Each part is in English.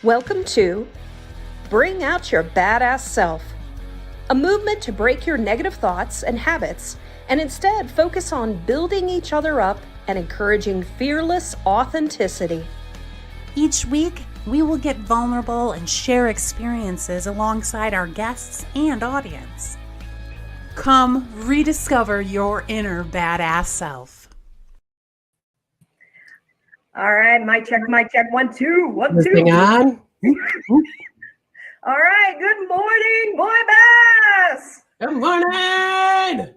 Welcome to Bring Out Your Badass Self, a movement to break your negative thoughts and habits and instead focus on building each other up and encouraging fearless authenticity. Each week, we will get vulnerable and share experiences alongside our guests and audience. Come rediscover your inner badass self. All right, mic check, 1, 2, 1, 2. Moving on. All right, good morning, BOYBAS. Good morning.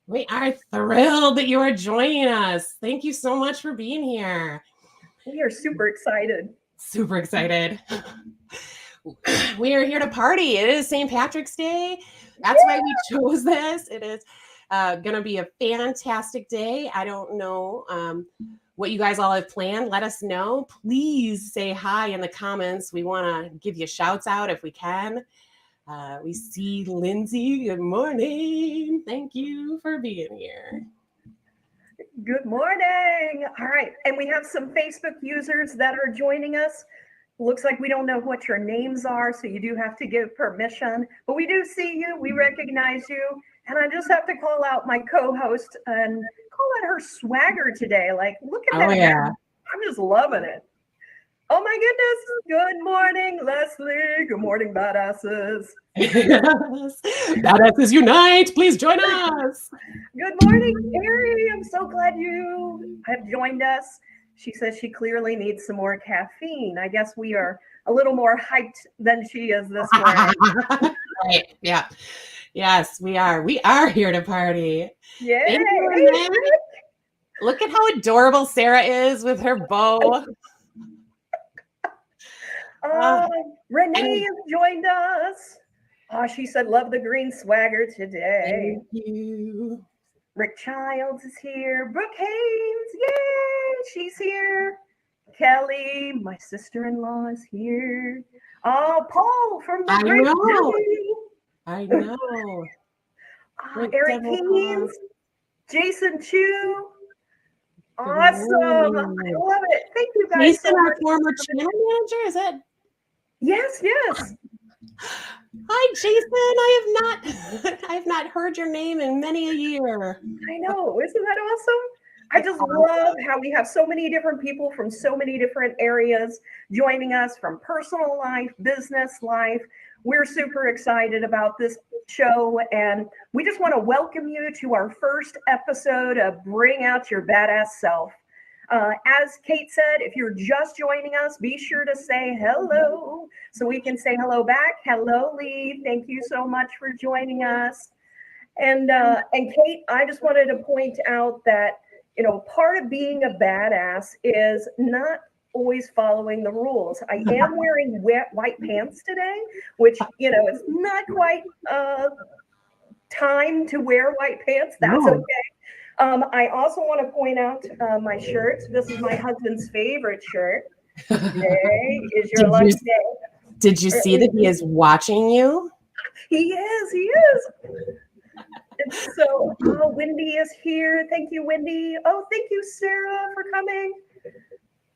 We are thrilled that you are joining us. Thank you so much for being here. We are super excited. Super excited. We are here to party. It is St. Patrick's Day. That's why we chose this. It is going to be a fantastic day. I don't know what you guys all have planned. Let us know. Please say hi in the comments. We want to give you shouts out if we can. We see Lindsay. Good morning. Thank you for being here. Good morning. All right, and we have some Facebook users that are joining us. Looks like we don't know what your names are, so you do have to give permission. But we do see you. We recognize you. And I just have to call out my co-host and call out her swagger today. Like, look at that. Oh, yeah. I'm just loving it. Oh, my goodness. Good morning, Leslie. Good morning, badasses. Yes. Badasses unite. Please join us. Good morning, Carrie. I'm so glad you have joined us. She says she clearly needs some more caffeine. I guess we are a little more hyped than she is this morning. Right. Yeah. Yes, we are. We are here to party. Yeah. Thank you, Renee. Look at how adorable Sarah is with her bow. Renee has joined us. She said, love the green swagger today. Thank you. Rick Childs is here. Brooke Haynes, yay, she's here. Kelly, my sister-in-law, is here. Oh, Paul from the Great City. I know. Eric Keynes, Jason Chu. Awesome. I love it. Thank you guys. Jason, our former channel manager, is it? Yes. Hi, Jason. I have not heard your name in many a year. I know. Isn't that awesome? I just love how we have so many different people from so many different areas joining us from personal life, business life. We're super excited about this show, and we just want to welcome you to our first episode of Bring Out Your Badass Self. As Cate said, if you're just joining us, be sure to say hello so we can say hello back. Hello, Lee. Thank you so much for joining us. And Cate, I just wanted to point out that, you know, part of being a badass is not always following the rules. I am wearing white pants today, which, you know, it's not quite time to wear white pants. That's okay. I also want to point out my shirt. This is my husband's favorite shirt. Today is your lucky day. Did you see that he is watching you? He is. And so, Wendy is here. Thank you, Wendy. Oh, thank you, Sarah, for coming.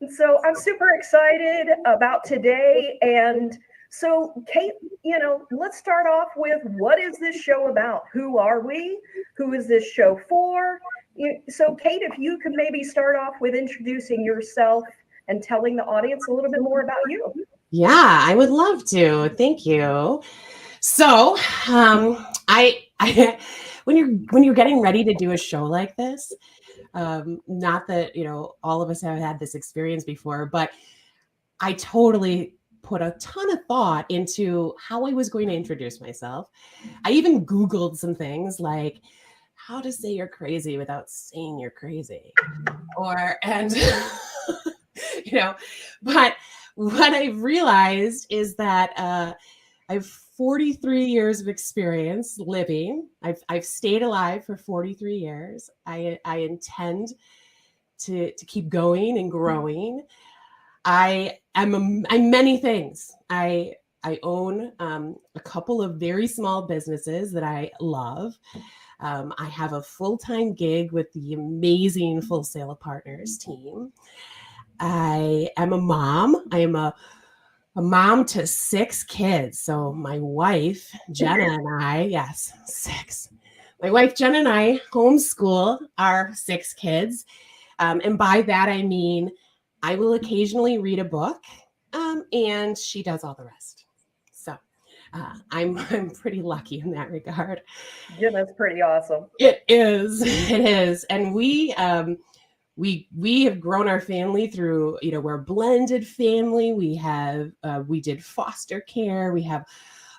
And so I'm super excited about today. And so, Cate, you know, let's start off with, what is this show about? Who are we? Who is this show for? So, Cate, if you could maybe start off with introducing yourself and telling the audience a little bit more about you. Yeah, I would love to. Thank you. So, when you're getting ready to do a show like this, not that, you know, all of us have had this experience before, but I totally put a ton of thought into how I was going to introduce myself. I even Googled some things like how to say you're crazy without saying you're crazy, you know, but what I've realized is that I have 43 years of experience living. I've stayed alive for 43 years. I intend to keep going and growing. I'm many things. I own a couple of very small businesses that I love. I have a full-time gig with the amazing Full Sail of Partners team. I am a mom. I am a a mom to 6 kids. So my wife, Jenna, and I, yes, 6. My wife, Jenna, and I homeschool our 6 kids. And by that, I mean, I will occasionally read a book, and she does all the rest. So I'm pretty lucky in that regard. Yeah, that's pretty awesome. It is. It is. And we have grown our family through, we're a blended family. We did foster care. We have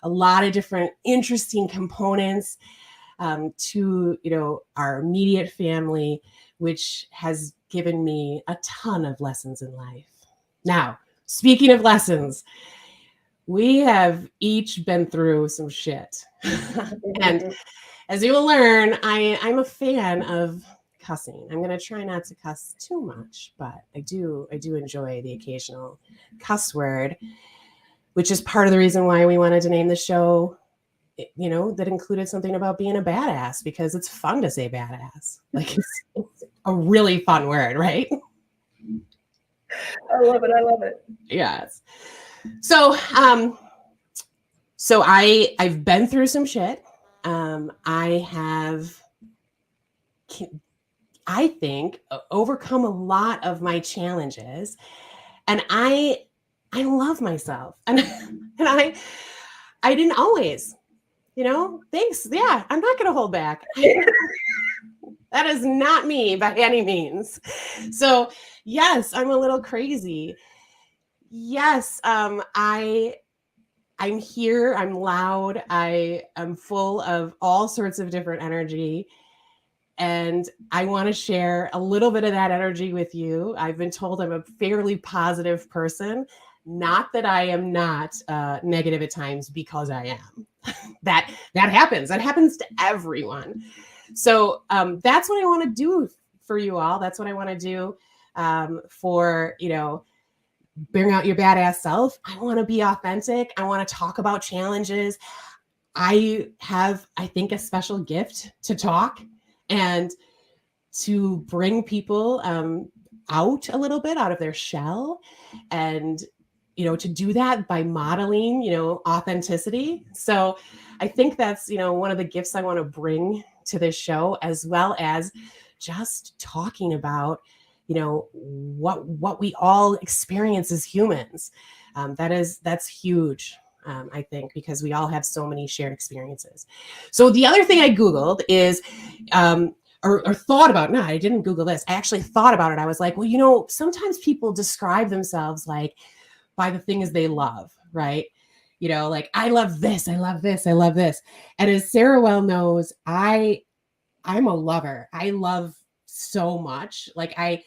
a lot of different interesting components to, our immediate family, which has given me a ton of lessons in life. Now, speaking of lessons, we have each been through some shit. And as you will learn, I'm a fan of cussing. I'm going to try not to cuss too much, but I do enjoy the occasional cuss word, which is part of the reason why we wanted to name the show, that included something about being a badass, because it's fun to say badass. Like it's a really fun word, right? I love it. I love it. Yes. So, I've been through some shit. I have, I think, overcome a lot of my challenges, and I love myself, and I didn't always, thanks. Yeah, I'm not going to hold back. That is not me by any means. So yes, I'm a little crazy. Yes, I'm here. I'm loud. I am full of all sorts of different energy. And I want to share a little bit of that energy with you. I've been told I'm a fairly positive person. Not that I am not negative at times, because I am. That happens. That happens to everyone. So that's what I want to do for you all. That's what I want to do for, bring out your badass self. I want to be authentic. I want to talk about challenges. I have, I think, a special gift to talk and to bring people out a little bit out of their shell, and to do that by modeling authenticity. So I think that's one of the gifts I want to bring to this show, as well as just talking about what we all experience as humans. That's huge. I think, because we all have so many shared experiences. So the other thing I Googled is, or thought about, no, I didn't Google this. I actually thought about it. I was like, well, sometimes people describe themselves like by the things they love, right? Like, I love this, I love this, I love this. And as Sarah well knows, I'm a lover. I love so much. I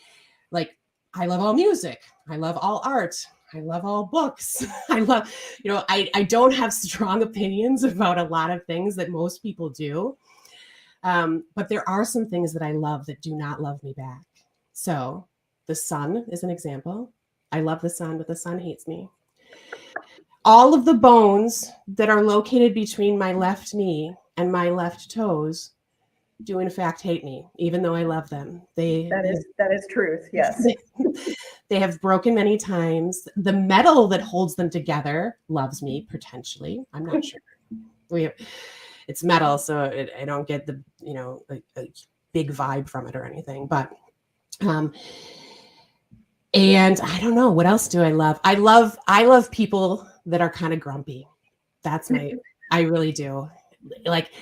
love all music. I love all art. I love all books. I love, I don't have strong opinions about a lot of things that most people do. But there are some things that I love that do not love me back. So the sun is an example. I love the sun, but the sun hates me. All of the bones that are located between my left knee and my left toes do in fact hate me, even though I love them. That is truth. Yes. They have broken many times. The metal that holds them together loves me, potentially. I'm not sure. It's metal, so I don't get the a big vibe from it or anything. But and I don't know, what else do I love? I love people that are kind of grumpy. I really do. Like,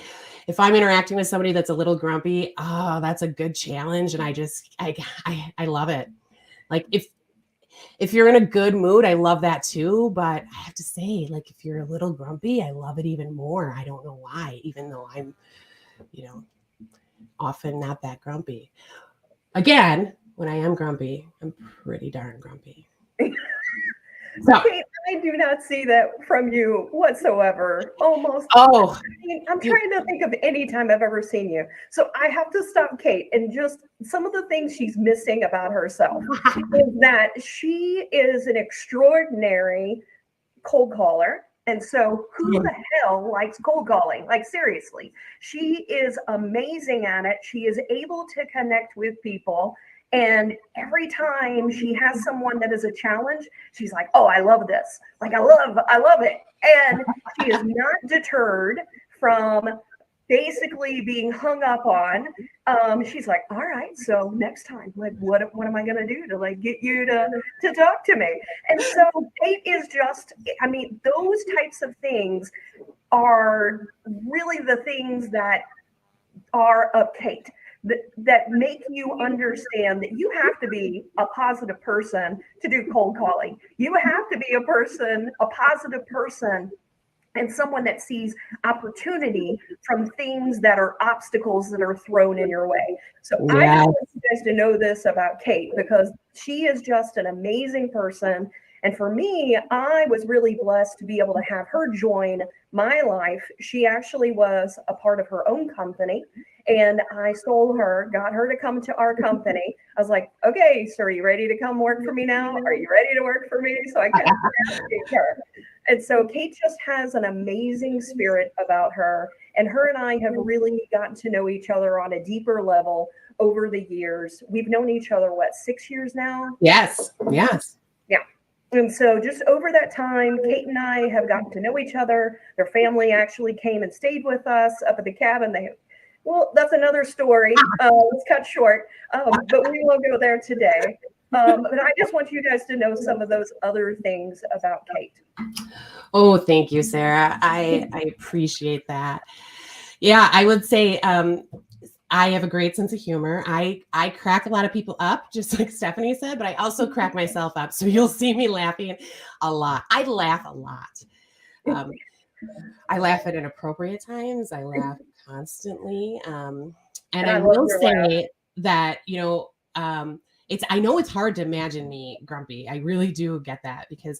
if I'm interacting with somebody that's a little grumpy, that's a good challenge. And I love it. Like, if you're in a good mood, I love that too. But I have to say, like, if you're a little grumpy, I love it even more. I don't know why, even though I'm, often not that grumpy. Again, when I am grumpy, I'm pretty darn grumpy. So, Kate, I do not see that from you whatsoever. Almost. Oh, I'm trying to think of any time I've ever seen you. So I have to stop Kate, and just some of the things she's missing about herself is that she is an extraordinary cold caller. And so who the hell likes cold calling? Like, seriously, she is amazing at it. She is able to connect with people And every time she has someone that is a challenge, she's like, oh, I love this. Like, I love it. And she is not deterred from basically being hung up on. She's like, all right, so next time, like, what am I gonna do to like get you to talk to me? And so Cate is just, I mean, those types of things are really the things that are of Cate, that make you understand that you have to be a positive person to do cold calling. You have to be a positive person, and someone that sees opportunity from things that are obstacles that are thrown in your way. So I just want you guys to know this about Cate, because she is just an amazing person. And for me, I was really blessed to be able to have her join my life. She actually was a part of her own company, and I stole her, got her to come to our company. I was like, okay, so are you ready to come work for me now? Are you ready to work for me? So I kind of navigate her. And so Cate just has an amazing spirit about her. And her and I have really gotten to know each other on a deeper level over the years. We've known each other, what, 6 years now? Yes. Yeah. And so just over that time, Cate and I have gotten to know each other. Their family actually came and stayed with us up at the cabin. Well, that's another story. Let's cut short, but we won't go there today. But I just want you guys to know some of those other things about Cate. Oh, thank you, Sarah. I appreciate that. Yeah, I would say I have a great sense of humor. I crack a lot of people up, just like Stephanie said, but I also crack myself up. So you'll see me laughing a lot. I laugh a lot. I laugh at inappropriate times. I laugh constantly. And I will say that, you know, I know it's hard to imagine me grumpy. I really do get that, because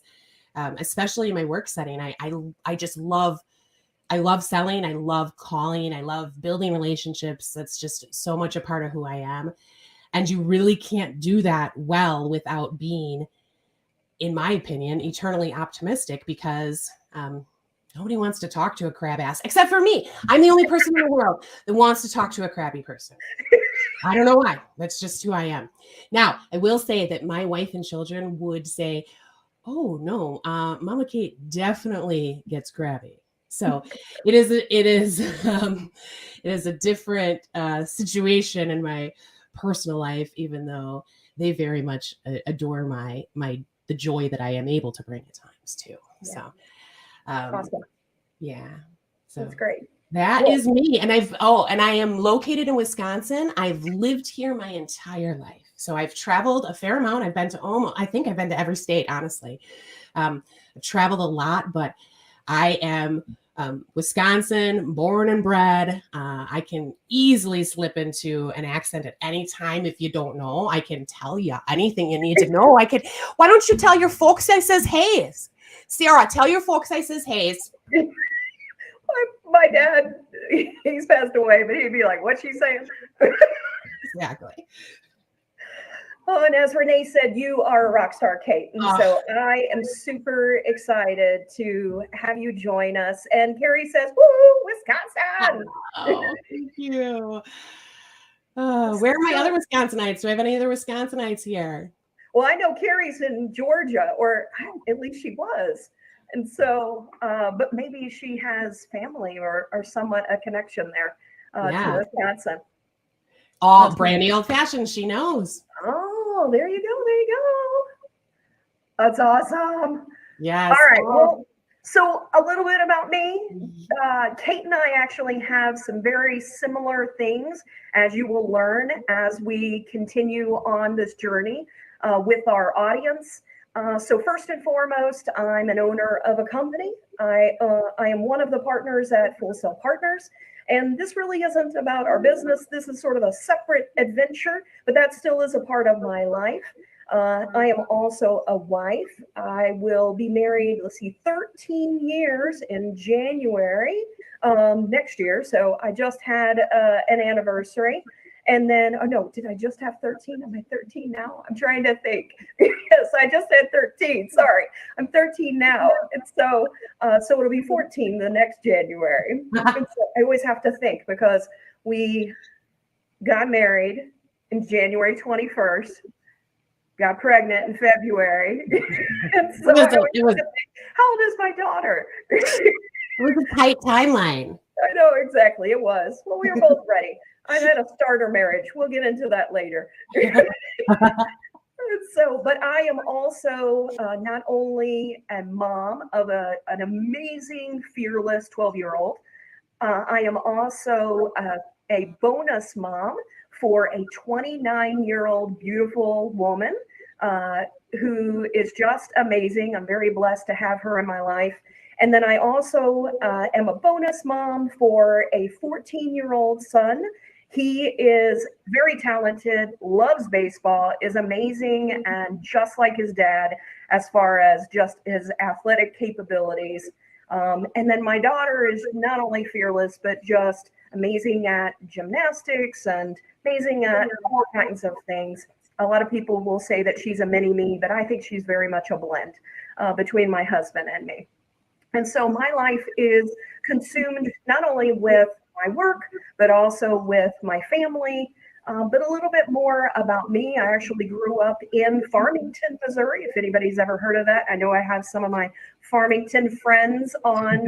especially in my work setting, I just love selling. I love calling. I love building relationships. That's just so much a part of who I am. And you really can't do that well without being, in my opinion, eternally optimistic, because nobody wants to talk to a crab ass except for me. I'm the only person in the world that wants to talk to a crabby person. I don't know why. That's just who I am. Now, I will say that my wife and children would say, oh no, Mama Cate definitely gets crabby. So it is a different situation in my personal life, even though they very much adore the joy that I am able to bring at times too. Yeah. So awesome. Yeah. So that's great. That is me. And I am located in Wisconsin. I've lived here my entire life. So I've traveled a fair amount. I've been to I think I've been to every state, honestly. I've traveled a lot, but I am Wisconsin, born and bred. I can easily slip into an accent at any time. If you don't know, I can tell you anything you need to know. Why don't you tell your folks I says Hayes? Sarah, tell your folks I says Hayes. My dad, he's passed away, but he'd be like, what's she saying? Exactly. Oh, and as Renee said, you are a rock star, Cate. And so I am super excited to have you join us. And Carrie says, woo, Wisconsin. Oh, thank you. Where are my other Wisconsinites? Do I have any other Wisconsinites here? Well, I know Carrie's in Georgia, or at least she was. And so, but maybe she has family or somewhat a connection there to Wisconsin. All brandy old fashioned, she knows. Oh, there you go. That's awesome. Yes. All right. Well, so a little bit about me. Cate and I actually have some very similar things, as you will learn as we continue on this journey with our audience. So first and foremost, I'm an owner of a company. I am one of the partners at Full Sail Partners. And this really isn't about our business. This is sort of a separate adventure, but that still is a part of my life. I am also a wife. I will be married, 13 years in January next year. So I just had an anniversary. And then, did I just have 13? Am I 13 now? I'm trying to think. Yes, I just had 13. Sorry, I'm 13 now. And so it'll be 14 the next January. And so I always have to think, because we got married in January 21st, got pregnant in February. And so It was how old is my daughter? it was a tight timeline. I know, exactly. It was. Well, we were both ready. I had a starter marriage. We'll get into that later. So, but I am also not only a mom of an amazing, fearless 12-year-old, I am also a bonus mom for a 29-year-old beautiful woman who is just amazing. I'm very blessed to have her in my life. And then I also am a bonus mom for a 14-year-old son. He is very talented, loves baseball, is amazing, and just like his dad as far as just his athletic capabilities. And then my daughter is not only fearless, but just amazing at gymnastics and amazing at all kinds of things. A lot of people will say that she's a mini me, but I think she's very much a blend between my husband and me. And so my life is consumed not only with my work, but also with my family. But a little bit more about me. I actually grew up in Farmington, Missouri, if anybody's ever heard of that. I know I have some of my Farmington friends on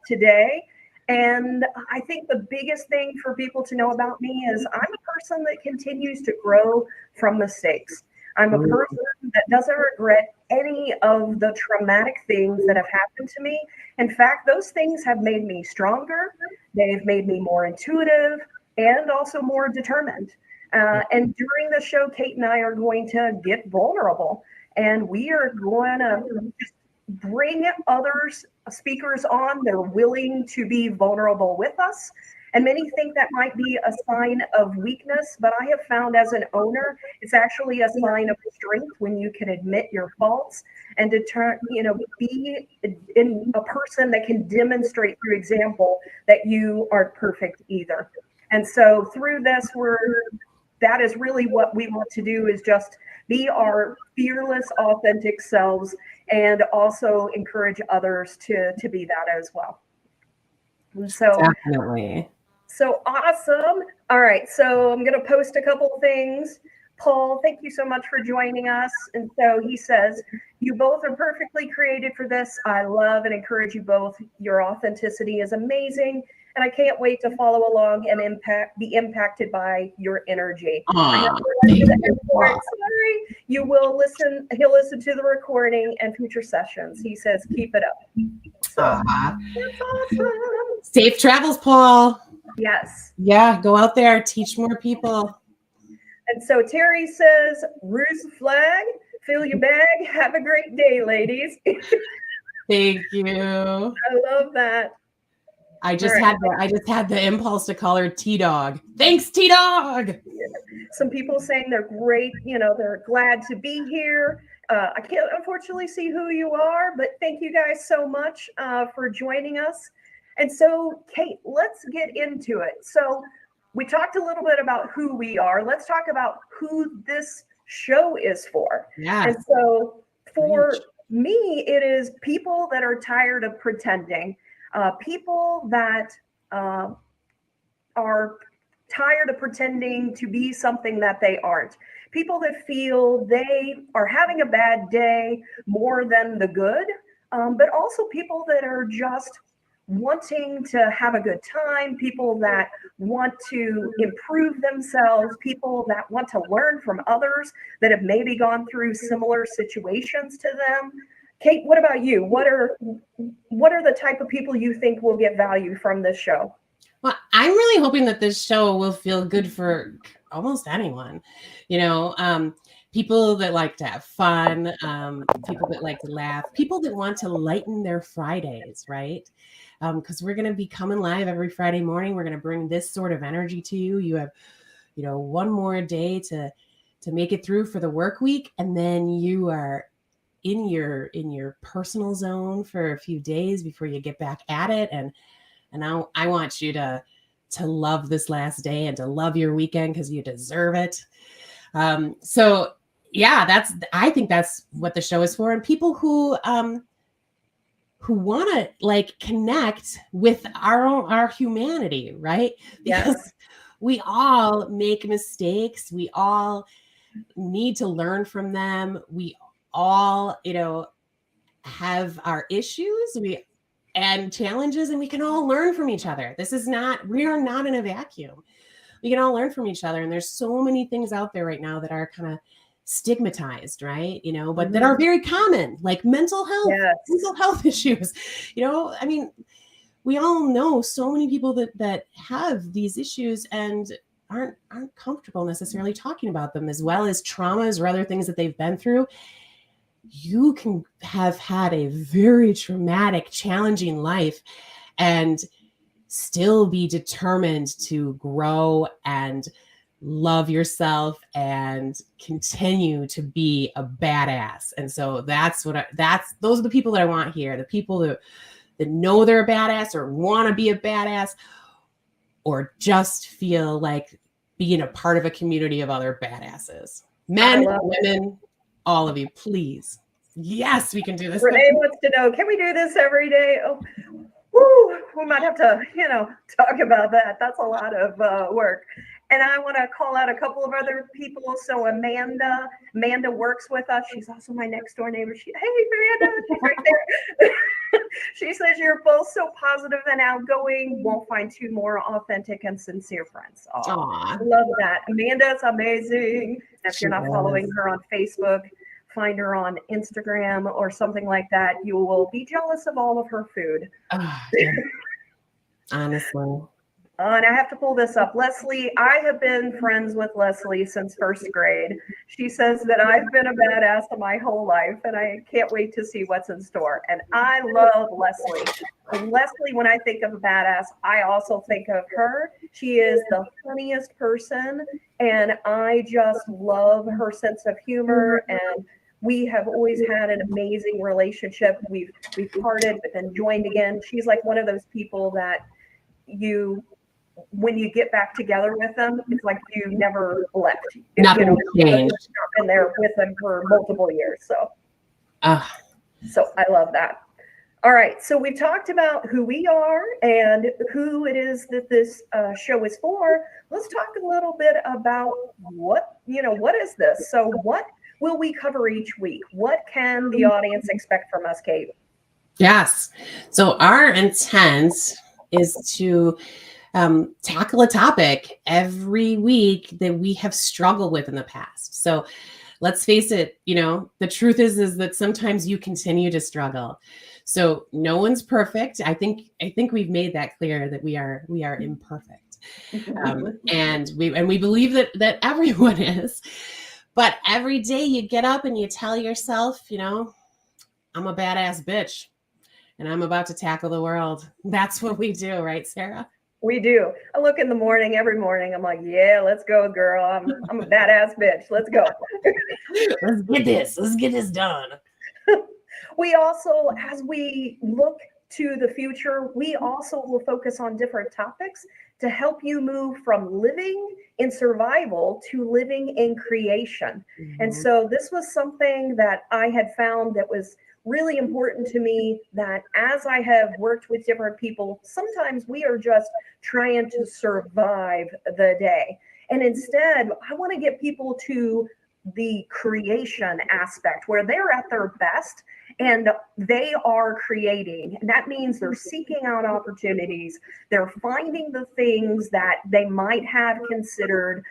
today. And I think the biggest thing for people to know about me is I'm a person that continues to grow from mistakes. I'm a person that doesn't regret any of the traumatic things that have happened to me. In fact, those things have made me stronger. They've made me more intuitive and also more determined. And during the show, Cate and I are going to get vulnerable, and we are going to just bring others, speakers on. They're willing to be vulnerable with us. And many think that might be a sign of weakness, but I have found as an owner, it's actually a sign of strength when you can admit your faults and be in a person that can demonstrate through example that you aren't perfect either. And so through this, that is really what we want to do, is just be our fearless, authentic selves and also encourage others to be that as well. And so Definitely. So awesome. All right. So I'm going to post a couple things. Paul, thank you so much for joining us. And so he says, you both are perfectly created for this. I love and encourage you both. Your authenticity is amazing. And I can't wait to follow along and be impacted by your energy. Sorry. You will listen. He'll listen to the recording and future sessions. He says, keep it up. So, that's awesome. Safe travels, Paul. Yes. Yeah, go out there, teach more people. And so Terry says, ruse the flag, fill your bag, have a great day, ladies. Thank you. I love that. I just had the impulse to call her T-Dog. Thanks, T-Dog. Some people saying they're great, they're glad to be here. I can't unfortunately see who you are, but thank you guys so much for joining us. And so, Cate, let's get into it. So we talked a little bit about who we are. Let's talk about who this show is for. Yeah. And so for me, it is people that are tired of pretending, people that are tired of pretending to be something that they aren't, people that feel they are having a bad day more than the good, but also people that are just wanting to have a good time, people that want to improve themselves, people that want to learn from others that have maybe gone through similar situations to them. Cate, what about you? What are the type of people you think will get value from this show? Well, I'm really hoping that this show will feel good for almost anyone. People that like to have fun, people that like to laugh, people that want to lighten their Fridays, right? Because we're going to be coming live every Friday morning. We're going to bring this sort of energy to you. You have, one more day to make it through for the work week, and then you are in your personal zone for a few days before you get back at it. And I want you to love this last day and to love your weekend because you deserve it. So yeah, I think that's what the show is for. And people who want to connect with our humanity, right? Because we all make mistakes. We all need to learn from them. We all, have our issues and challenges, and we can all learn from each other. We are not in a vacuum. We can all learn from each other. And there's so many things out there right now that are kind of stigmatized, right? But that are very common, like mental health issues. I mean, we all know so many people that have these issues and aren't comfortable necessarily talking about them, as well as traumas or other things that they've been through. You can have had a very traumatic, challenging life and still be determined to grow and love yourself and continue to be a badass. And so those are the people that I want here. The people that know they're a badass or want to be a badass, or just feel like being a part of a community of other badasses. Men, women, all of you, please. Yes, we can do this. Renee wants to know, can we do this every day? Oh, woo, we might have to, talk about that. That's a lot of work. And I want to call out a couple of other people. So Amanda works with us. She's also my next door neighbor. Hey, Amanda, she's right there. She says, you're both so positive and outgoing. Won't find two more authentic and sincere friends. Aww. Love that. Amanda's amazing. And if you're not following her on Facebook, find her on Instagram or something like that. You will be jealous of all of her food. Yeah. Honestly. And I have to pull this up. Leslie, I have been friends with Leslie since first grade. She says that I've been a badass my whole life, and I can't wait to see what's in store. And I love Leslie. And Leslie, when I think of a badass, I also think of her. She is the funniest person, and I just love her sense of humor. And we have always had an amazing relationship. We've parted, but then joined again. She's like one of those people that when you get back together with them, it's like you never left. Nothing changed. You've been there with them for multiple years. So I love that. All right. So we've talked about who we are and who it is that this show is for. Let's talk a little bit about what is this? So what will we cover each week? What can the audience expect from us, Cate? Yes. So our intent is to tackle a topic every week that we have struggled with in the past. So let's face it, the truth is that sometimes you continue to struggle. So no one's perfect. I think we've made that clear that we are imperfect. And we believe that everyone is. But every day you get up and you tell yourself, I'm a badass bitch and I'm about to tackle the world. That's what we do, right, Sarah? We do. I look in the morning, every morning. I'm like, yeah, let's go, girl. I'm a badass bitch. Let's go. Let's get this done. We also, as we look to the future, we also will focus on different topics to help you move from living in survival to living in creation. Mm-hmm. And so this was something that I had found that was really important to me, that as I have worked with different people, sometimes we are just trying to survive the day. And instead, I want to get people to the creation aspect where they're at their best and they are creating. And that means they're seeking out opportunities. They're finding the things that they might have considered,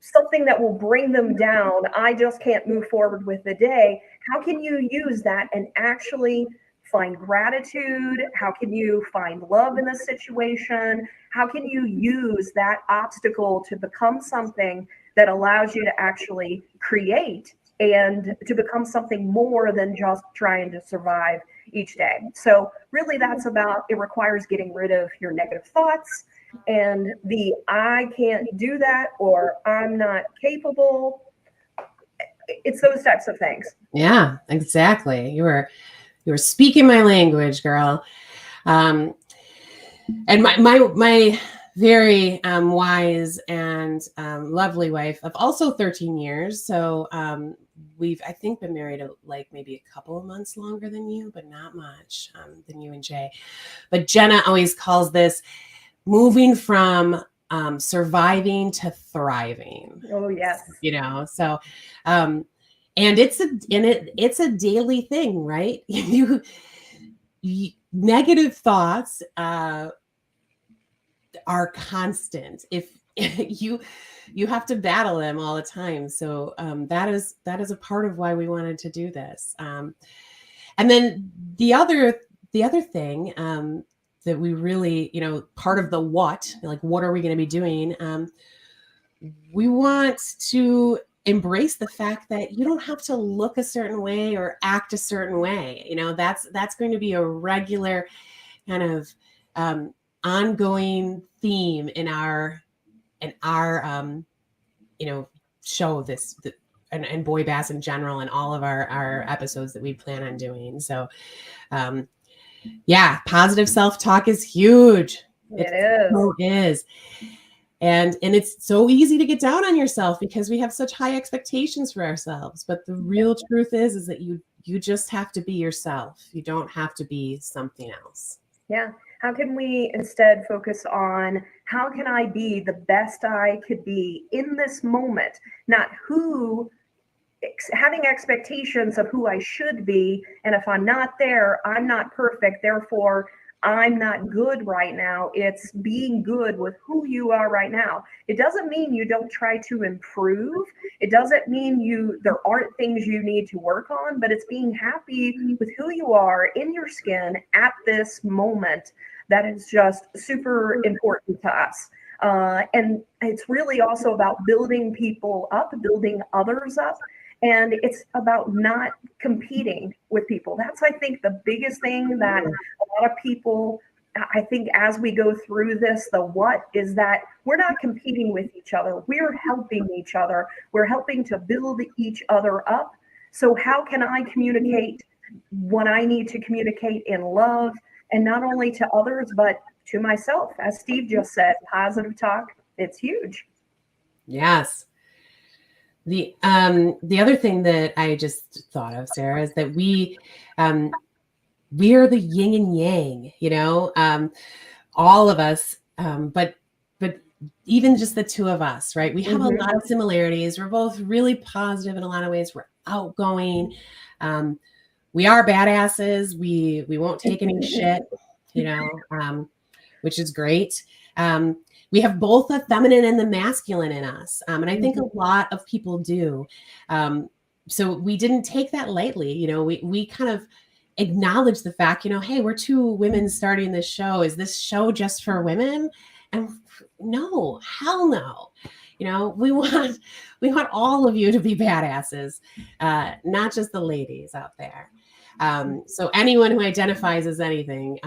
something that will bring them down. I just can't move forward with the day. How can you use that and actually find gratitude? How can you find love in the situation? How can you use that obstacle to become something that allows you to actually create and to become something more than just trying to survive each day? So really it requires getting rid of your negative thoughts and the I can't do that or I'm not capable. It's those types of things. Yeah, exactly. You were speaking my language, girl. And my very wise and lovely wife of also 13 years. So we've, I think, been married like maybe a couple of months longer than you, but not much than you and Jay. But Jenna always calls this moving from surviving to thriving. Oh, yes. So and it's a daily thing, right? Negative thoughts are constant. If you have to battle them all the time. So that is a part of why we wanted to do this. And then the other thing that we really, part of the what are we going to be doing? We want to embrace the fact that you don't have to look a certain way or act a certain way. That's going to be a regular kind of ongoing theme in our show and BOYBAS in general, and all of our episodes that we plan on doing. So positive self-talk is huge. It is. And it's so easy to get down on yourself because we have such high expectations for ourselves. But the real truth is that you just have to be yourself. You don't have to be something else. Yeah. How can we instead focus on how can I be the best I could be in this moment, not having expectations of who I should be. And if I'm not there, I'm not perfect. Therefore, I'm not good right now. It's being good with who you are right now. It doesn't mean you don't try to improve. It doesn't mean there aren't things you need to work on, but it's being happy with who you are in your skin at this moment. That is just super important to us. And it's really also about building people up, building others up. And it's about not competing with people. That's, I think, the biggest thing that a lot of people, I think, as we go through this, the what is that we're not competing with each other. We're helping each other. We're helping to build each other up. So how can I communicate what I need to communicate in love, and not only to others, but to myself? As Steve just said, positive talk, it's huge. Yes. The other thing that I just thought of, Sarah, is that we are the yin and yang, all of us, but even just the two of us, right? We have a lot of similarities. We're both really positive in a lot of ways. We're outgoing. We are badasses. We won't take any shit, which is great. We have both the feminine and the masculine in us. And I think a lot of people do. So we didn't take that lightly. We kind of acknowledge the fact, hey, we're two women starting this show. Is this show just for women? And no, hell no. We want all of you to be badasses, not just the ladies out there. So anyone who identifies as anything,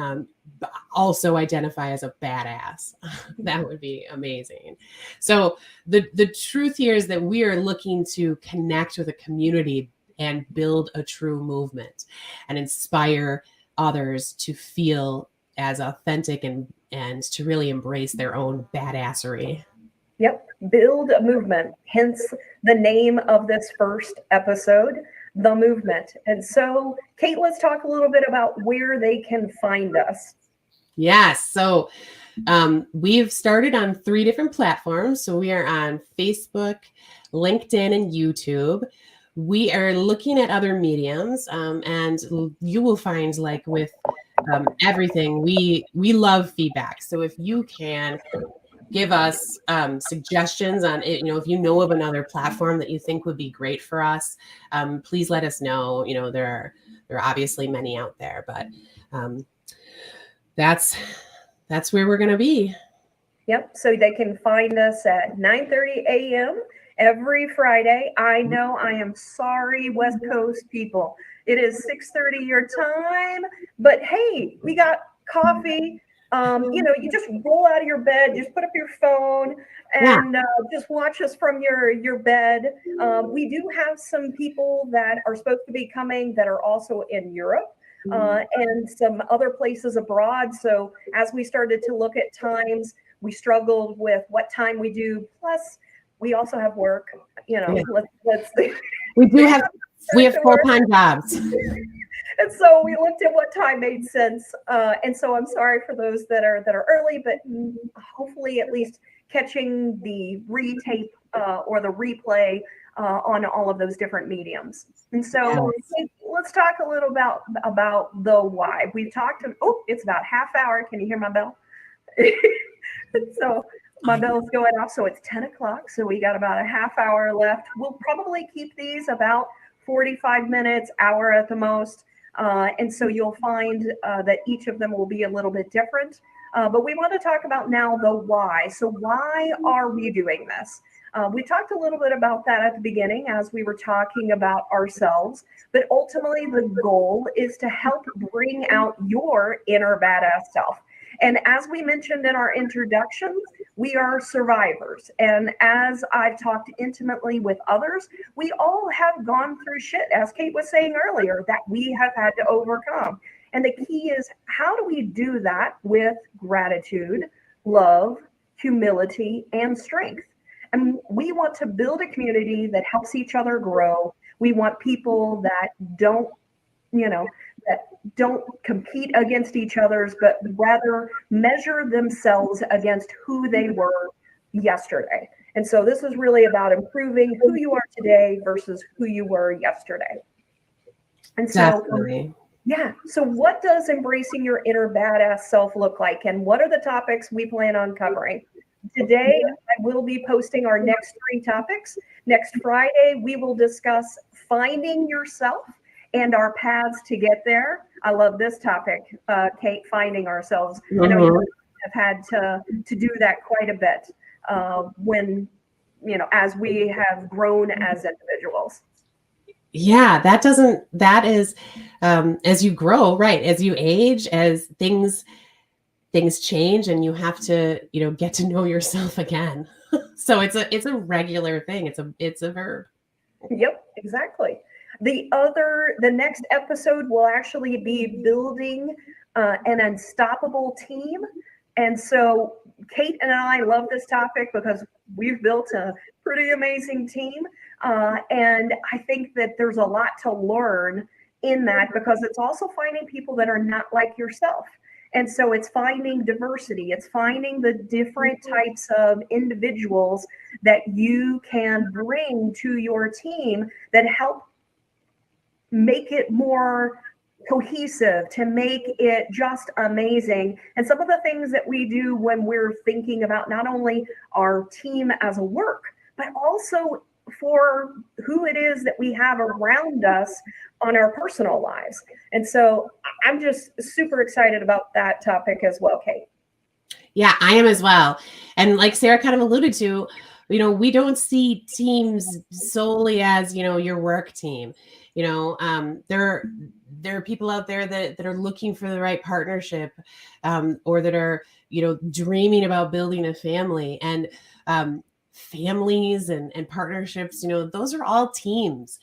also identify as a badass. That would be amazing. So the truth here is that we are looking to connect with a community and build a true movement and inspire others to feel as authentic and to really embrace their own badassery. Yep. Build a movement. Hence the name of this first episode, The Movement. And so, Cate, let's talk a little bit about where they can find us. Yes. So we've started on 3 different platforms. So we are on Facebook, LinkedIn, and YouTube. We are looking at other mediums, and you will find, with everything, we love feedback. So if you can give us suggestions on it, if you know of another platform that you think would be great for us, please let us know. There are obviously many out there, but that's where we're going to be. Yep. So they can find us at 9:30 a.m. every Friday. I know, I am sorry, West Coast people. It is 6:30 your time, but hey, we got coffee. You just roll out of your bed, just put up your phone and just watch us from your bed. We do have some people that are supposed to be coming that are also in Europe. And some other places abroad. So as we started to look at times, we struggled with what time we do. Plus, we also have work. Let's we have full-time jobs. And so we looked at what time made sense. And so I'm sorry for those that are early, but hopefully at least catching the retape or the replay on all of those different mediums. And so let's talk a little about the why. We've talked to, it's about half hour. Can you hear my bell? So my bell's going off. So it's 10 o'clock. So we got about a half hour left. We'll probably keep these about 45 minutes, hour at the most. And so you'll find that each of them will be a little bit different. But we want to talk about now the why. So why are we doing this? We talked a little bit about that at the beginning as we were talking about ourselves, but ultimately the goal is to help bring out your inner badass self. And as we mentioned in our introductions, we are survivors. And as I've talked intimately with others, we all have gone through shit, as Cate was saying earlier, that we have had to overcome. And the key is, how do we do that with gratitude, love, humility, and strength? And we want to build a community that helps each other grow. We want people that don't compete against each other's, but rather measure themselves against who they were yesterday. And so this is really about improving who you are today versus who you were yesterday. And so, Definitely. yeah. So what does embracing your inner badass self look like? And what are the topics we plan on covering? Today, I will be posting our next 3 topics. Next Friday, we will discuss finding yourself and our paths to get there. I love this topic, Cate, finding ourselves. I know you have had to do that quite a bit as we have grown as individuals. Yeah, that is, as you grow, right, as you age, as things change, and you have to, get to know yourself again. So it's a regular thing. It's a verb. Yep, exactly. The next episode will actually be building an unstoppable team. And so Cate and I love this topic because we've built a pretty amazing team. And I think that there's a lot to learn in that, because it's also finding people that are not like yourself. And so it's finding diversity. It's finding the different types of individuals that you can bring to your team that help make it more cohesive, to make it just amazing. And some of the things that we do when we're thinking about not only our team as a work, but also for who it is that we have around us on our personal lives. And so I'm just super excited about that topic as well, Cate. Yeah, I am as well. And like Sarah kind of alluded to, we don't see teams solely as, your work team. There are people out there that are looking for the right partnership, or that are, dreaming about building a family. And families and partnerships, those are all teams.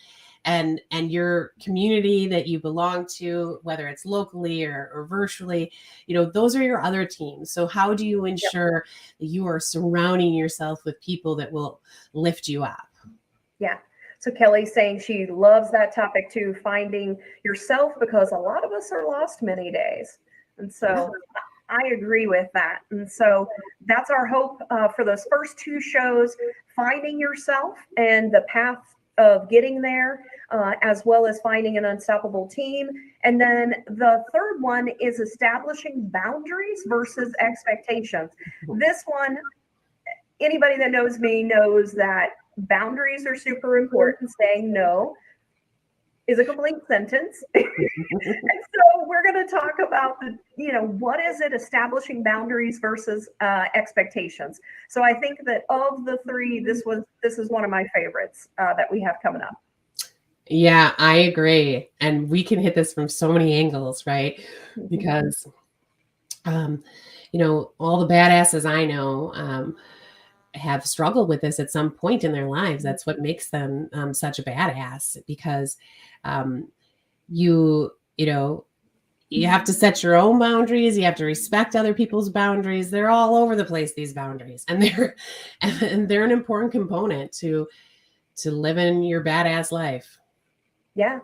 And your community that you belong to, whether it's locally or virtually, those are your other teams. So how do you ensure that you are surrounding yourself with people that will lift you up? Yeah. So Kelly's saying she loves that topic too, finding yourself, because a lot of us are lost many days. And so I agree with that. And so that's our hope for those first 2 shows, finding yourself and the path of getting there, as well as finding an unstoppable team. And then the third one is establishing boundaries versus expectations. This one, anybody that knows me knows that boundaries are super important. Saying no is a complete sentence. And so we're going to talk about what is it, establishing boundaries versus expectations. So I think that of the 3, this is one of my favorites that we have coming up. Yeah, I agree. And we can hit this from so many angles, right? Because, all the badasses I know have struggled with this at some point in their lives. That's what makes them such a badass, because you have to set your own boundaries. You have to respect other people's boundaries. They're all over the place, these boundaries, and they're an important component to living your badass life. Yeah.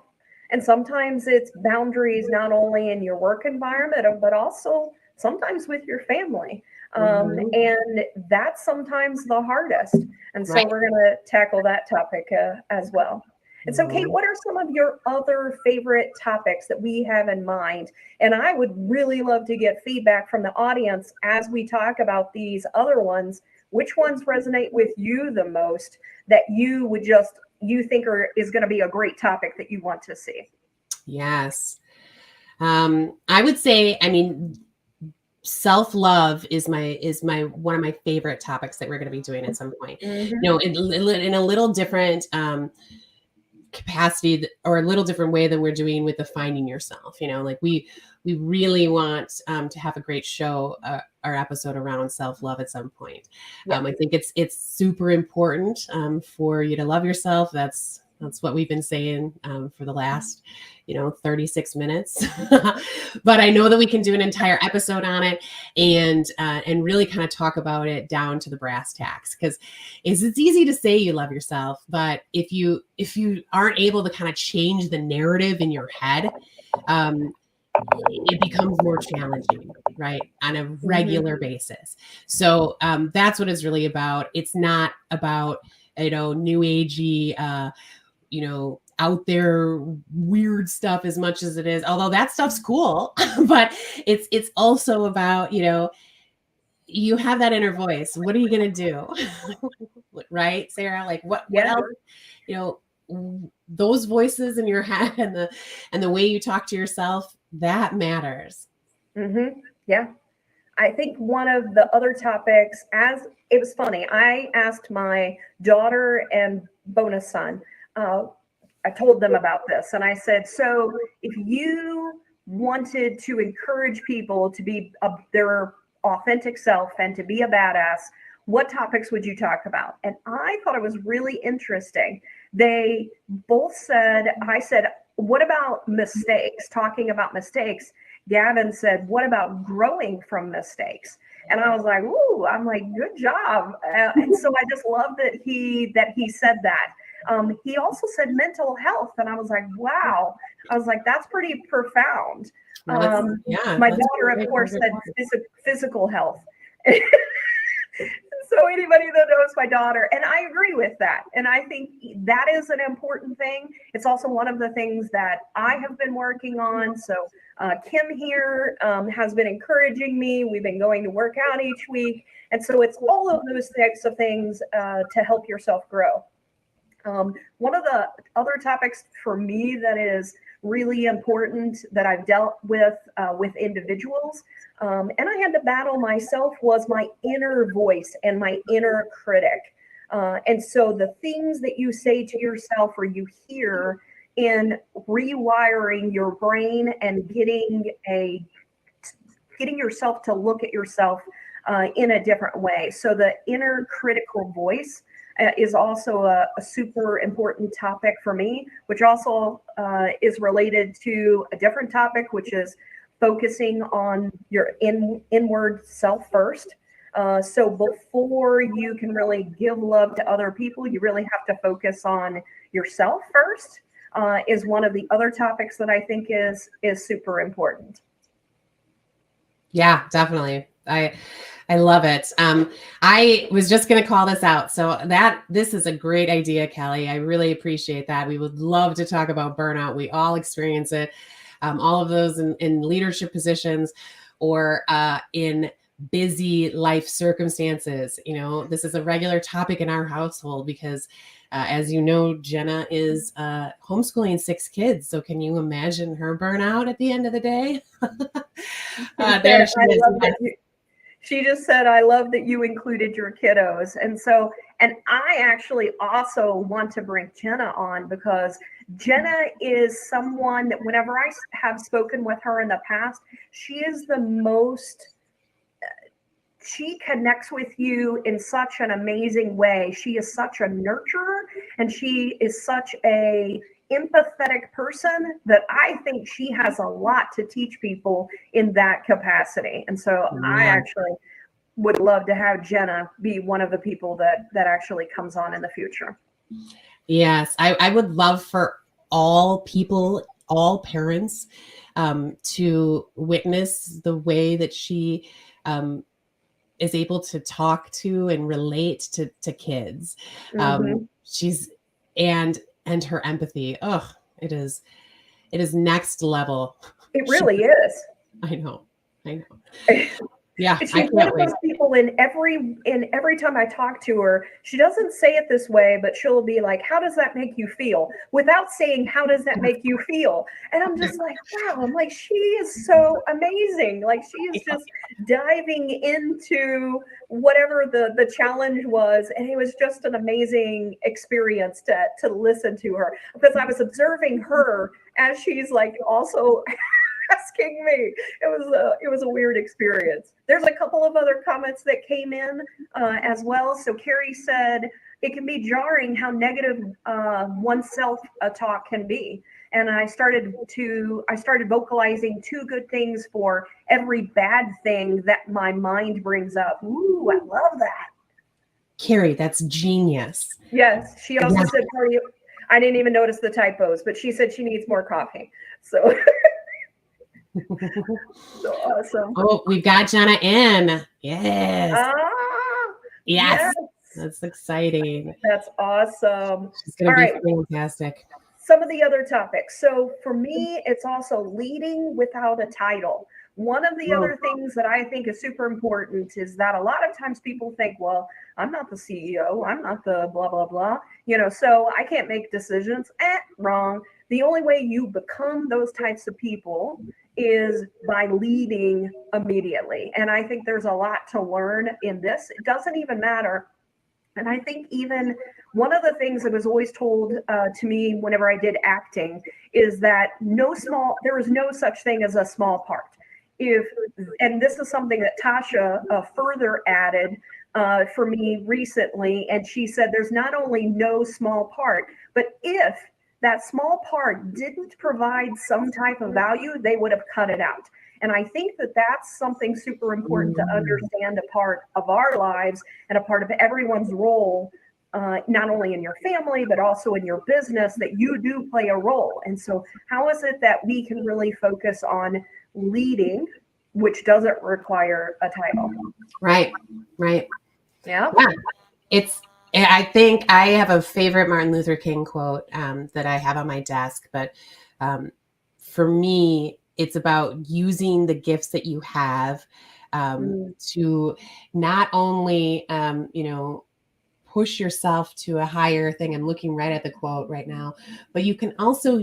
And sometimes it's boundaries not only in your work environment, but also sometimes with your family. Mhm. And that's sometimes the hardest. And so Right. we're going to tackle that topic as well. And so, Cate, Mhm. what are some of your other favorite topics that we have in mind? And I would really love to get feedback from the audience as we talk about these other ones. Which ones resonate with you the most that you would you think is going to be a great topic that you want to see? Yes. I would say, I mean, self-love is my one of my favorite topics that we're going to be doing at some point. Mm-hmm. In a little different capacity or a little different way than we're doing with the finding yourself. Like we really want to have a great show or episode around self-love at some point. Yeah. I think it's super important for you to love yourself. That's what we've been saying for the last 36 minutes. But I know that we can do an entire episode on it and really kind of talk about it down to the brass tacks, because it's easy to say you love yourself, but if you aren't able to kind of change the narrative in your head, it becomes more challenging, right, on a Mm-hmm. regular basis. So that's what it's really about. It's not about new agey out there weird stuff as much as it is, although that stuff's cool. But it's also about you have that inner voice. What are you going to do? Right, Sarah? Like what Yeah. else? You those voices in your head and the way you talk to yourself, that matters. Mm-hmm. Yeah. I think one of the other topics, as it was funny, I asked my daughter and bonus son, I told them about this, and I said, so if you wanted to encourage people to be their authentic self and to be a badass, what topics would you talk about? And I thought it was really interesting. They both said, I said, what about mistakes? Talking about mistakes. Gavin said, what about growing from mistakes? And I was like, ooh, I'm like, good job. And so I just love that he said that. He also said mental health, and I was like, wow. I was like, that's pretty profound. Well, My let's daughter, of great course, good said point. physical health. So anybody that knows my daughter, and I agree with that. And I think that is an important thing. It's also one of the things that I have been working on. So Kim here has been encouraging me. We've been going to work out each week. And so it's all of those types of things to help yourself grow. One of the other topics for me that is really important that I've dealt with individuals, and I had to battle myself, was my inner voice and my inner critic. And so the things that you say to yourself or you hear in rewiring your brain and getting yourself to look at yourself in a different way. So the inner critical voice is also a super important topic for me, which also is related to a different topic, which is focusing on your inward self first. So before you can really give love to other people, you really have to focus on yourself first. Is one of the other topics that I think is super important. Yeah, definitely. I love it. I was just going to call this out. So this is a great idea, Kelly. I really appreciate that. We would love to talk about burnout. We all experience it. All of those in leadership positions or in busy life circumstances. This is a regular topic in our household because as you know, Jenna is homeschooling 6 kids. So can you imagine her burnout at the end of the day? There she is. She just said, I love that you included your kiddos. And I actually also want to bring Jenna on because Jenna is someone that whenever I have spoken with her in the past, she is the most, she connects with you in such an amazing way. She is such a nurturer and she is such a empathetic person that I think she has a lot to teach people in that capacity. And so I actually would love to have Jenna be one of the people that actually comes on in the future. Yes, I would love for all people, all parents to witness the way that she is able to talk to and relate to kids. She's and her empathy. Oh, it is next level. It really is. I know. Yeah, She's one of those people in every time I talk to her, she doesn't say it this way, but she'll be like, how does that make you feel? Without saying, how does that make you feel? And I'm just like, wow, I'm like, she is so amazing. Like she is just diving into whatever the challenge was. And it was just an amazing experience to listen to her, because I was observing her as she's like also asking me. It was a weird experience. There's a couple of other comments that came in as well. So Carrie said it can be jarring how negative oneself talk can be. And I started vocalizing 2 good things for every bad thing that my mind brings up. Ooh, I love that. Carrie, that's genius. Yes. She also said, I didn't even notice the typos, but she said she needs more coffee. So so awesome. Oh, we've got Jenna in. Yes. Yes. That's exciting. That's awesome. She's going to be fantastic. Some of the other topics. So for me, it's also leading without a title. One of the other things that I think is super important is that a lot of times people think, well, I'm not the CEO. I'm not the blah, blah, blah. So I can't make decisions. Wrong. The only way you become those types of people is by leading immediately. And I think there's a lot to learn in this. It doesn't even matter. And I think even one of the things that was always told to me whenever I did acting is that there is no such thing as a small part. And this is something that Tasha further added for me recently. And she said, there's not only no small part, but if that small part didn't provide some type of value, they would have cut it out. And I think that that's something super important to understand, a part of our lives and a part of everyone's role, not only in your family, but also in your business, that you do play a role. And so how is it that we can really focus on leading, which doesn't require a title? Right. Yeah. I think I have a favorite Martin Luther King quote that I have on my desk, but for me, it's about using the gifts that you have to not only, push yourself to a higher thing. I'm looking right at the quote right now, but you can also,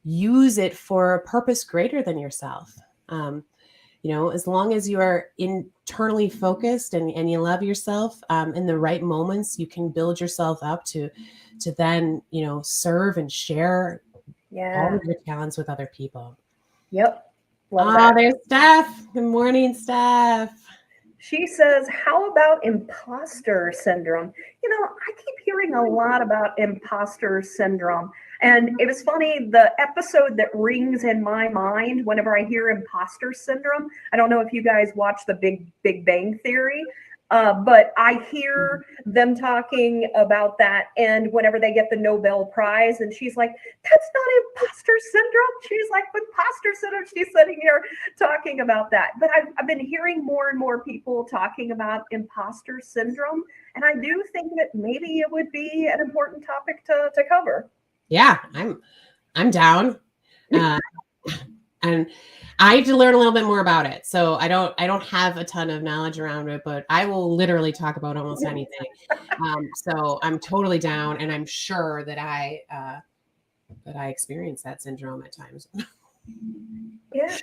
use it for a purpose greater than yourself. As long as you are internally focused and you love yourself in the right moments, you can build yourself up to then, serve and share all of your talents with other people. Yep. Love that. There's Steph. Good morning, Steph. She says, how about imposter syndrome? I keep hearing a lot about imposter syndrome. And it was funny, the episode that rings in my mind whenever I hear imposter syndrome, I don't know if you guys watch the Big Bang Theory, but I hear them talking about that. And whenever they get the Nobel Prize, and she's like, that's not imposter syndrome. She's like, imposter syndrome. She's sitting here talking about that. But I've been hearing more and more people talking about imposter syndrome. And I do think that maybe it would be an important topic to cover. Yeah, I'm down. And I have to learn a little bit more about it. So I don't have a ton of knowledge around it, but I will literally talk about almost anything. So I'm totally down, and I'm sure that I experience that syndrome at times. Yeah.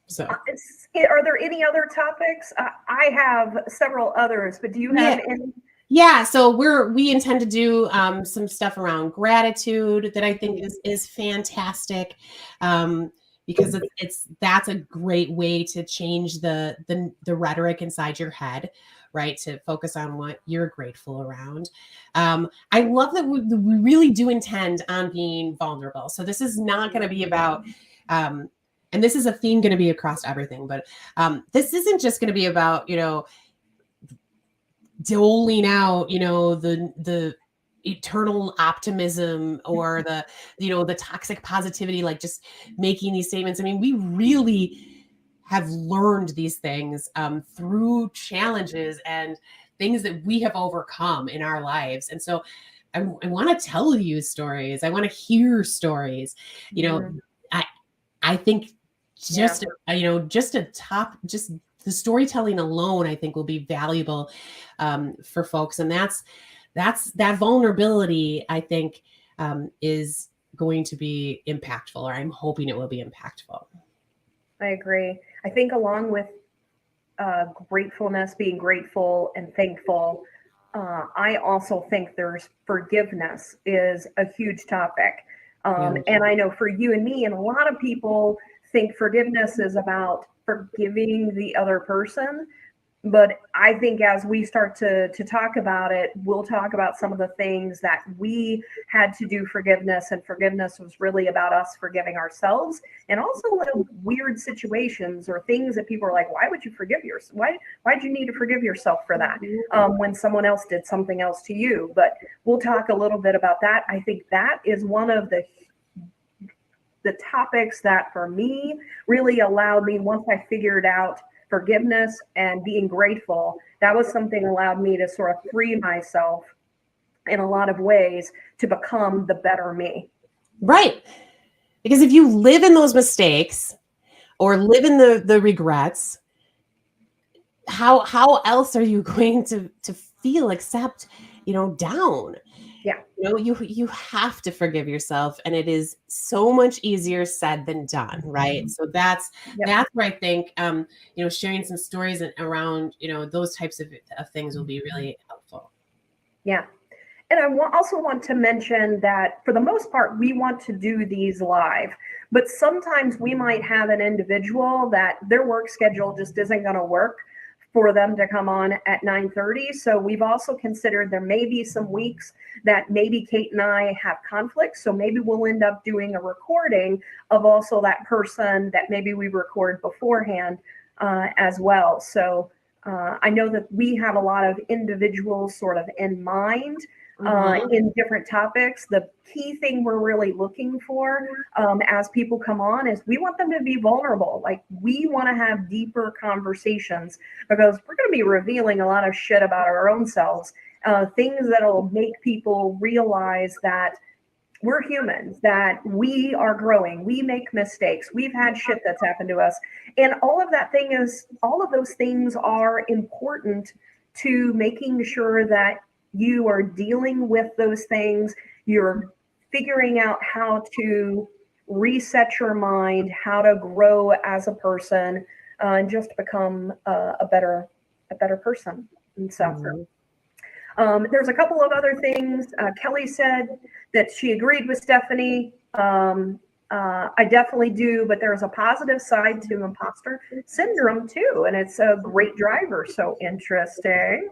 So are there any other topics? I have several others, but do you have any? Yeah, so we intend to do some stuff around gratitude that I think is fantastic. Because that's a great way to change the rhetoric inside your head, right? To focus on what you're grateful around. I love that we really do intend on being vulnerable. So this is not going to be about, and this is a theme going to be across everything, but this isn't just going to be about, doling out, the eternal optimism or the, the toxic positivity, like just making these statements. I mean, we really have learned these things through challenges and things that we have overcome in our lives. And so I want to tell you stories. I want to hear stories. I think just, just the storytelling alone, I think will be valuable for folks. And that's that vulnerability, I think, is going to be impactful, or I'm hoping it will be impactful. I agree. I think along with gratefulness, being grateful and thankful, I also think there's forgiveness is a huge topic. And I know for you and me, and a lot of people think forgiveness is about forgiving the other person. But I think as we start to talk about it, we'll talk about some of the things that we had to do forgiveness. And forgiveness was really about us forgiving ourselves, and also little weird situations or things that people are like, why would you forgive yourself? Why'd you need to forgive yourself for that when someone else did something else to you? But we'll talk a little bit about that. I think that is one of the topics that for me really allowed me, once I figured out forgiveness and being grateful, that was something that allowed me to sort of free myself in a lot of ways to become the better me. Right. Because if you live in those mistakes or live in the regrets, how else are you going to feel except, down? Yeah. You have to forgive yourself, and it is so much easier said than done, right? So that's where I think sharing some stories around those types of things will be really helpful. Yeah. And I also want to mention that for the most part, we want to do these live, but sometimes we might have an individual that their work schedule just isn't going to work for them to come on at 9:30. So we've also considered there may be some weeks that maybe Cate and I have conflicts. So maybe we'll end up doing a recording of also that person that maybe we record beforehand as well. So I know that we have a lot of individuals sort of in mind in different topics. The key thing we're really looking for as people come on is we want them to be vulnerable. Like, we want to have deeper conversations because we're going to be revealing a lot of shit about our own selves, things that'll make people realize that we're humans, that we are growing, we make mistakes, we've had shit that's happened to us. And all of those things are important to making sure that you are dealing with those things. You're figuring out how to reset your mind, how to grow as a person, and just become a better person. And so there's a couple of other things. Kelly said that she agreed with Stephanie. I definitely do, but there's a positive side to imposter syndrome too, and it's a great driver. So interesting.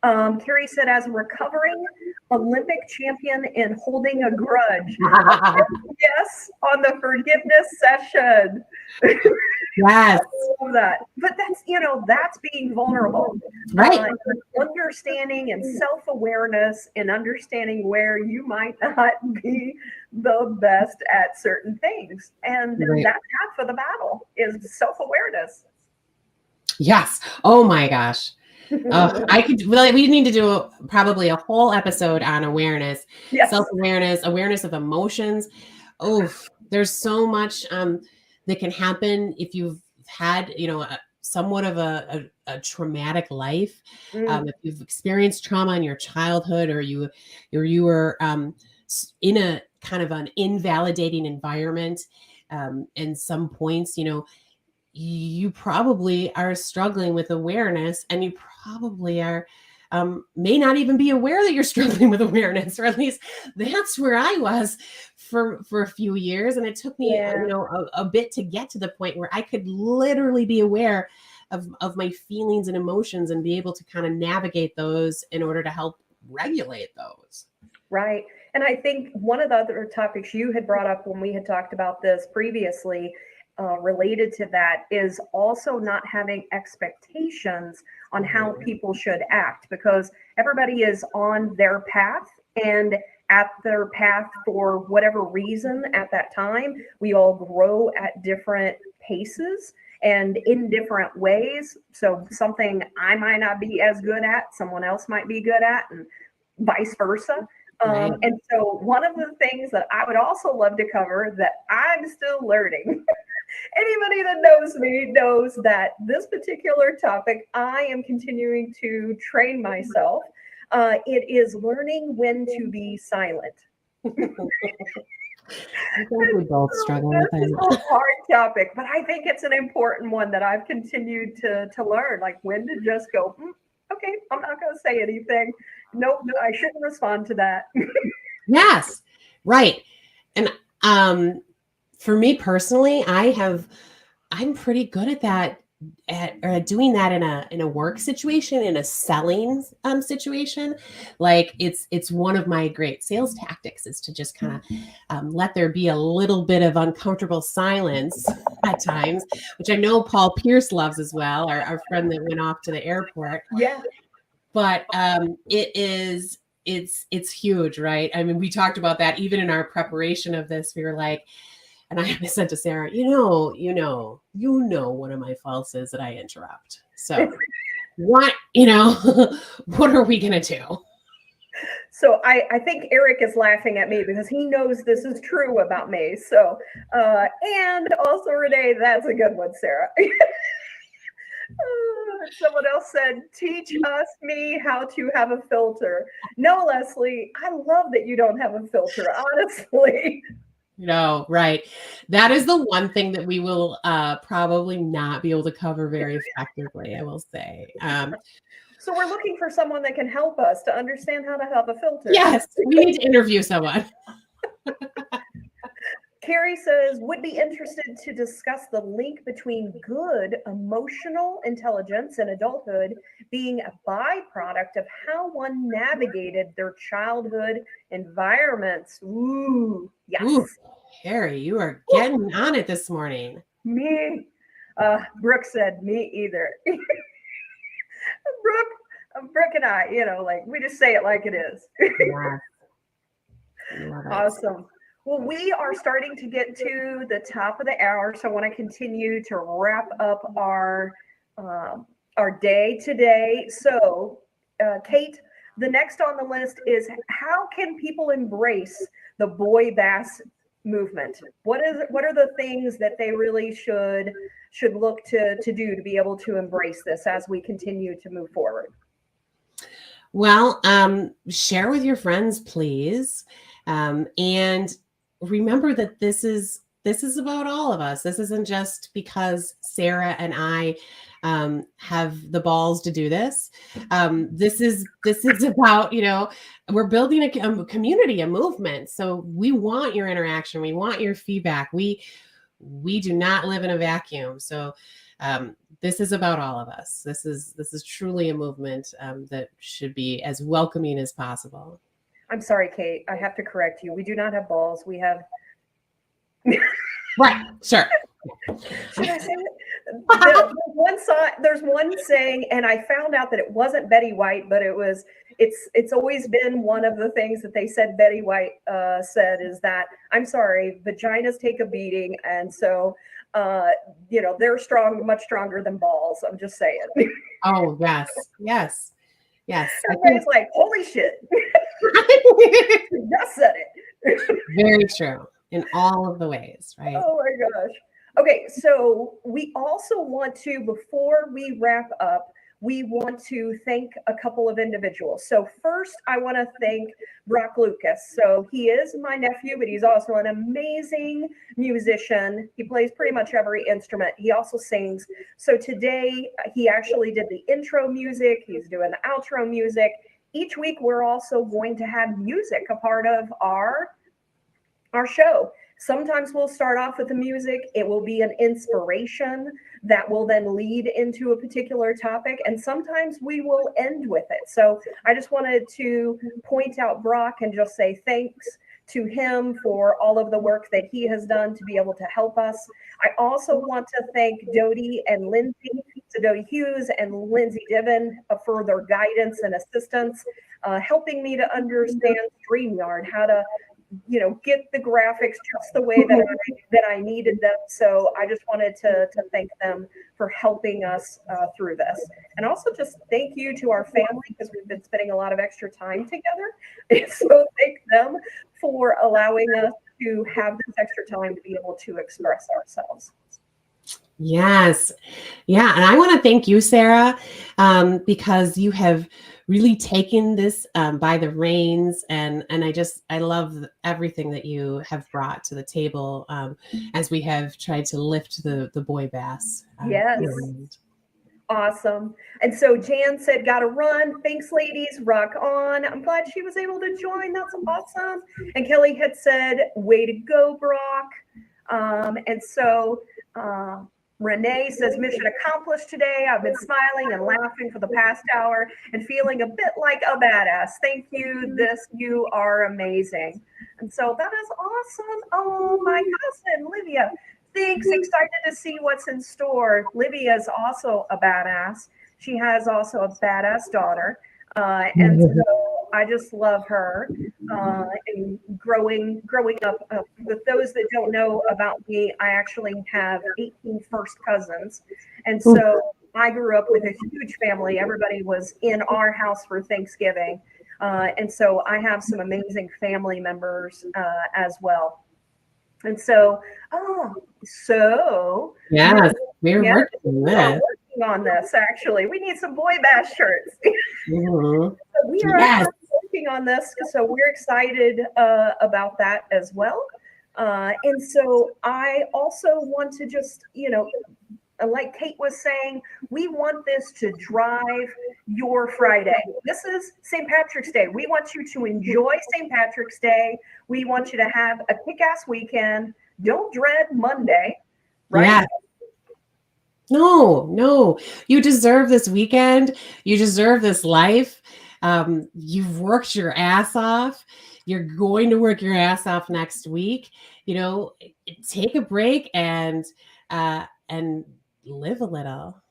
Carrie said, as a recovering Olympic champion in holding a grudge. Yes, on the forgiveness session. Yes. I love that. But that's being vulnerable. Right. Understanding and self-awareness and understanding where you might not be the best at certain things. And that's half of the battle is self-awareness. Yes. Oh my gosh. We need to do probably a whole episode on awareness, self-awareness, awareness of emotions. Oh, there's so much that can happen if you've had, somewhat of a traumatic life. If you've experienced trauma in your childhood, or you were in a kind of an invalidating environment, and some points, you probably are struggling with awareness, and you probably are may not even be aware that you're struggling with awareness, or at least that's where I was for a few years. And it took me a bit to get to the point where I could literally be aware of my feelings and emotions and be able to kind of navigate those in order to help regulate those. Right. And I think one of the other topics you had brought up when we had talked about this previously, related to that, is also not having expectations on how people should act, because everybody is on their path and at their path for whatever reason at that time. We all grow at different paces and in different ways. So something I might not be as good at, someone else might be good at, and vice versa. Right. And so one of the things that I would also love to cover that I'm still learning, anybody that knows me knows that this particular topic, I am continuing to train myself. It is learning when to be silent. I think we both struggle with This is that. a hard topic, but I think it's an important one that I've continued to learn, like when to just go, okay, I'm not going to say anything. Nope, I shouldn't respond to that. Yes, right. And for me personally, I'm pretty good at that, at doing that in a work situation, in a selling situation. Like it's one of my great sales tactics is to just kind of let there be a little bit of uncomfortable silence at times, which I know Paul Pierce loves as well, our friend that went off to the airport. Yeah. But it's huge, right? I mean, we talked about that even in our preparation of this. We were like, and I said to Sarah, you know, one of my faults is that I interrupt. So what are we going to do? So I think Eric is laughing at me because he knows this is true about me. So, and also Renee, that's a good one, Sarah. Someone else said, teach me how to have a filter. No, Leslie, I love that you don't have a filter, honestly. No, right. That is the one thing that we will probably not be able to cover very effectively, I will say. So we're looking for someone that can help us to understand how to have a filter. Yes, we need to interview someone. Carrie says, would be interested to discuss the link between good emotional intelligence in adulthood being a byproduct of how one navigated their childhood environments. Ooh, yes. Ooh, Carrie, you are getting on it this morning. Me. Brooke said, me either. Brooke and I, like we just say it like it is. Yeah. Awesome. Well, we are starting to get to the top of the hour, so I want to continue to wrap up our day today. So, Cate, the next on the list is how can people embrace the BOYBAS movement? What are the things that they really should look to do to be able to embrace this as we continue to move forward? Well, share with your friends, please, and remember that this is about all of us. This isn't just because Sarah and I have the balls to do this. This is about, we're building a community, a movement. So we want your interaction. We want your feedback. We do not live in a vacuum. So this is about all of us. This is truly a movement that should be as welcoming as possible. I'm sorry, Cate. I have to correct you. We do not have balls. We have. Right. Sure. Should I say it? There's one saying, and I found out that it wasn't Betty White, but it's always been one of the things that they said Betty White said is that, I'm sorry, vaginas take a beating. And so, they're strong, much stronger than balls. I'm just saying. Oh, yes. Yes. Yes. Everybody's like, holy shit. You just said it. Very true in all of the ways, right? Oh my gosh. Okay, so we also want to, before we wrap up, we want to thank a couple of individuals. So first, I want to thank Brock Lucas. So he is my nephew, but he's also an amazing musician. He plays pretty much every instrument. He also sings. So today, he actually did the intro music. He's doing the outro music. Each week, we're also going to have music, a part of our show. Sometimes we'll start off with the music. It will be an inspiration that will then lead into a particular topic. And sometimes we will end with it. So I just wanted to point out Brock and just say thanks to him for all of the work that he has done to be able to help us. I also want to thank Dodie and Lindsay, so Dodie Hughes and Lindsay Diven, for their guidance and assistance, helping me to understand StreamYard, how to get the graphics just the way that I needed them. So I just wanted to thank them for helping us through this. And also just thank you to our family, because we've been spending a lot of extra time together. And so thank them for allowing us to have this extra time to be able to express ourselves. Yes. Yeah. And I want to thank you, Sarah, because you have really taken this by the reins. And I love everything that you have brought to the table as we have tried to lift the BOYBAS. Yes. Awesome. And so Jan said, gotta run. Thanks, ladies. Rock on. I'm glad she was able to join. That's awesome. And Kelly had said, way to go, Brock. And so Renee says, mission accomplished today. I've been smiling and laughing for the past hour and feeling a bit like a badass. Thank you. You are amazing. And so that is awesome. Oh, my cousin, Livia. Thanks. Excited to see what's in store. Livia is also a badass. She has also a badass daughter. And so I just love her. And growing up, with those that don't know about me, I actually have 18 first cousins. And so I grew up with a huge family. Everybody was in our house for Thanksgiving. And so I have some amazing family members as well. And so, yes, we're working on this. Actually, we need some BOYBAS shirts. Mm-hmm. So we are working on this, so we're excited about that as well. And so I also want to just, like Cate was saying, we want this to drive your Friday. This is St. Patrick's Day. We want you to enjoy St. Patrick's Day. We want you to have a kick-ass weekend. Don't dread Monday, right? Yeah. No. You deserve this weekend. You deserve this life. You've worked your ass off. You're going to work your ass off next week. Take a break and live a little.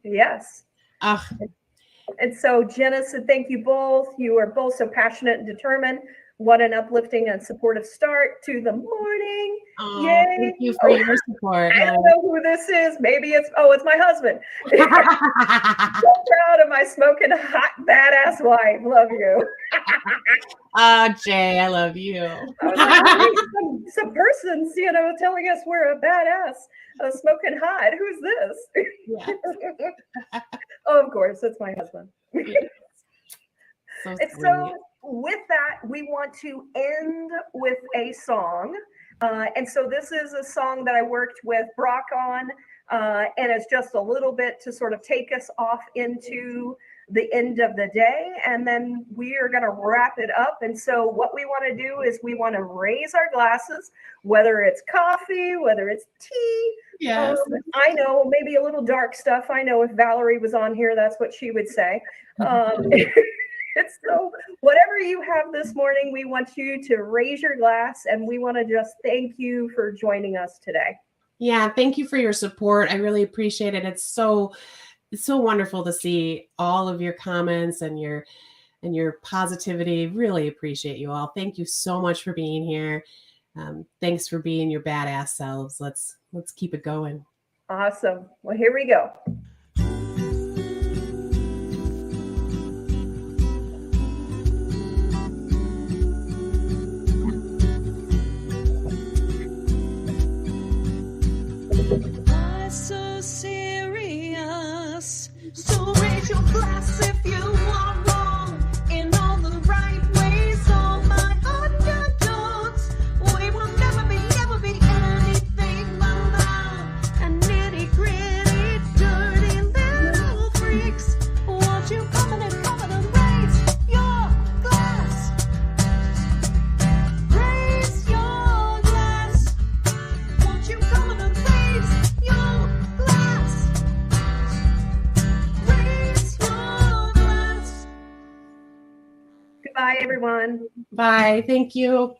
Yes. And so Jenna said, thank you both. You are both so passionate and determined. What an uplifting and supportive start to the morning. Oh, yay. Thank you for your support. I don't know who this is. Maybe it's my husband. So proud of my smoking hot badass wife. Love you. Jay, I love you. Some person's, telling us we're a badass, smoking hot. Who's this? Yeah. Oh, of course, it's my husband. So with that, we want to end with a song. And so this is a song that I worked with Brock on, and it's just a little bit to sort of take us off into the end of the day, and then we are going to wrap it up. And so what we want to do is we want to raise our glasses, whether it's coffee, whether it's tea. Yes. I know, maybe a little dark stuff. I know if Valerie was on here, that's what she would say. So whatever you have this morning, we want you to raise your glass, and we want to just thank you for joining us today. Yeah, thank you for your support. I really appreciate it. It's so wonderful to see all of your comments and your positivity. Really appreciate you all. Thank you so much for being here. Thanks for being your badass selves. Let's keep it going. Awesome. Well, here we go. So serious. So raise your glass if you are wrong in all the right ways. All my underdogs, we will never be anything but love and nitty gritty, dirty little freaks. Won't you come and raise your glass? Raise your glass. Won't you come and raise your glass? Raise your glass. Goodbye, everyone. Bye. Thank you.